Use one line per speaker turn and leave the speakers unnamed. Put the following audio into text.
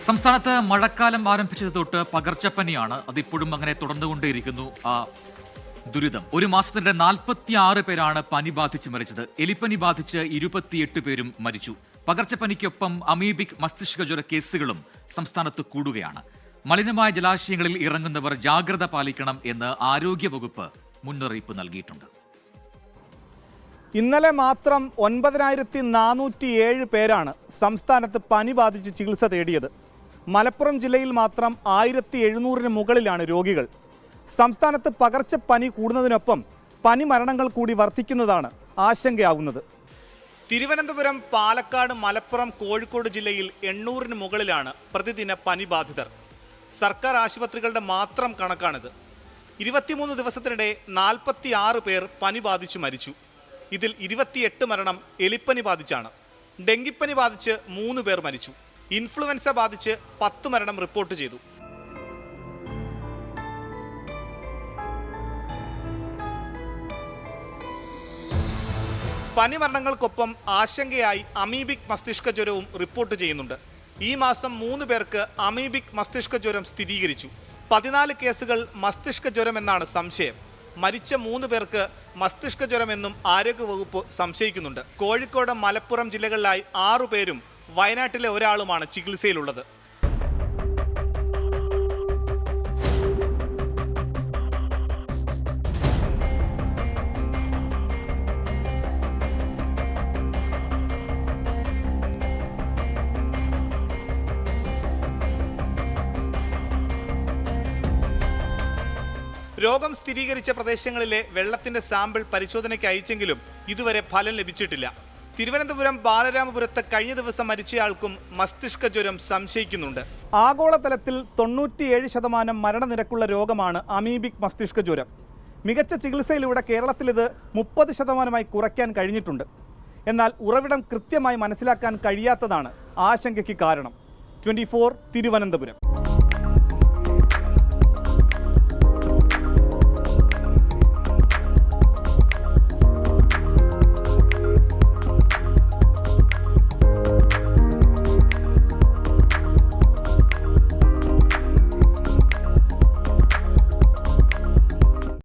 സംസ്ഥാനത്ത് മഴക്കാലം ആരംഭിച്ചത് തൊട്ട് പകർച്ചപ്പനിയാണ്. അതിപ്പോഴും അങ്ങനെ തുടർന്നുകൊണ്ടേയിരിക്കുന്നു. ദുരിതം. ഒരു മാസത്തിന്റെ 46 പേരാണ് പനി ബാധിച്ച് മരിച്ചത്. എലിപ്പനി ബാധിച്ച് 28 പേരും മരിച്ചു. പകർച്ചപ്പനിക്കൊപ്പം അമീബിക് മസ്തിഷ്ക ജ്വര കേസുകളും സംസ്ഥാനത്ത് കൂടുകയാണ്. മലിനമായ ജലാശയങ്ങളിൽ ഇറങ്ങുന്നവർ ജാഗ്രത പാലിക്കണം എന്ന് ആരോഗ്യവകുപ്പ് മുന്നറിയിപ്പ് നൽകിയിട്ടുണ്ട്.
ഇന്നലെ മാത്രം 9407 പേരാണ് സംസ്ഥാനത്ത് പനി ബാധിച്ച് ചികിത്സ തേടിയത്. മലപ്പുറം ജില്ലയിൽ മാത്രം 1700-ന് മുകളിലാണ് രോഗികൾ. സംസ്ഥാനത്ത് പകർച്ചപ്പനി കൂടുന്നതിനൊപ്പം പനി മരണങ്ങൾ കൂടി വർദ്ധിക്കുന്നതാണ് ആശങ്കയാവുന്നത്. തിരുവനന്തപുരം, പാലക്കാട്, മലപ്പുറം, കോഴിക്കോട് ജില്ലയിൽ 800-ന് മുകളിലാണ് പ്രതിദിന പനി ബാധിതർ. സർക്കാർ ആശുപത്രികളുടെ മാത്രം കണക്കാണിത്. 23 ദിവസത്തിനിടെ 46 പേർ പനി ബാധിച്ചു മരിച്ചു. ഇതിൽ 28 മരണം എലിപ്പനി ബാധിച്ചാണ്. ഡെങ്കിപ്പനി ബാധിച്ച് 3 പേർ മരിച്ചു. ഇൻഫ്ലുവൻസ ബാധിച്ച് 10 മരണം റിപ്പോർട്ട് ചെയ്തു. പനി മരണങ്ങൾക്കൊപ്പം ആശങ്കയായി അമീബിക് മസ്തിഷ്ക ജ്വരവും റിപ്പോർട്ട് ചെയ്യുന്നുണ്ട്. ഈ മാസം 3 പേർക്ക് അമീബിക് മസ്തിഷ്ക ജ്വരം സ്ഥിരീകരിച്ചു. 14 കേസുകൾ മസ്തിഷ്ക ജ്വരമെന്നാണ് സംശയം. മരിച്ച 3 പേർക്ക് മസ്തിഷ്ക ജ്വരമെന്നും ആരോഗ്യവകുപ്പ് സംശയിക്കുന്നുണ്ട്. കോഴിക്കോട്, മലപ്പുറം ജില്ലകളിലായി 6 പേരും വയനാട്ടിലെ ഒരാളുമാണ് ചികിത്സയിലുള്ളത്. രോഗം സ്ഥിരീകരിച്ച പ്രദേശങ്ങളിലെ വെള്ളത്തിന്റെ സാമ്പിൾ പരിശോധനയ്ക്ക് അയച്ചെങ്കിലും ഇതുവരെ ഫലം ലഭിച്ചിട്ടില്ല. തിരുവനന്തപുരം ബാലരാമപുരത്ത് കഴിഞ്ഞ ദിവസം മരിച്ചയാൾക്കും മസ്തിഷ്ക ജ്വരം സംശയിക്കുന്നുണ്ട്. ആഗോളതലത്തിൽ 97% മരണനിരക്കുള്ള രോഗമാണ് അമീബിക് മസ്തിഷ്ക ജ്വരം. മികച്ച ചികിത്സയിലൂടെ കേരളത്തിൽ ഇത് 30% കുറയ്ക്കാൻ കഴിഞ്ഞിട്ടുണ്ട്. എന്നാൽ ഉറവിടം കൃത്യമായി മനസ്സിലാക്കാൻ കഴിയാത്തതാണ് ആശങ്കയ്ക്ക് കാരണം. 24 തിരുവനന്തപുരം.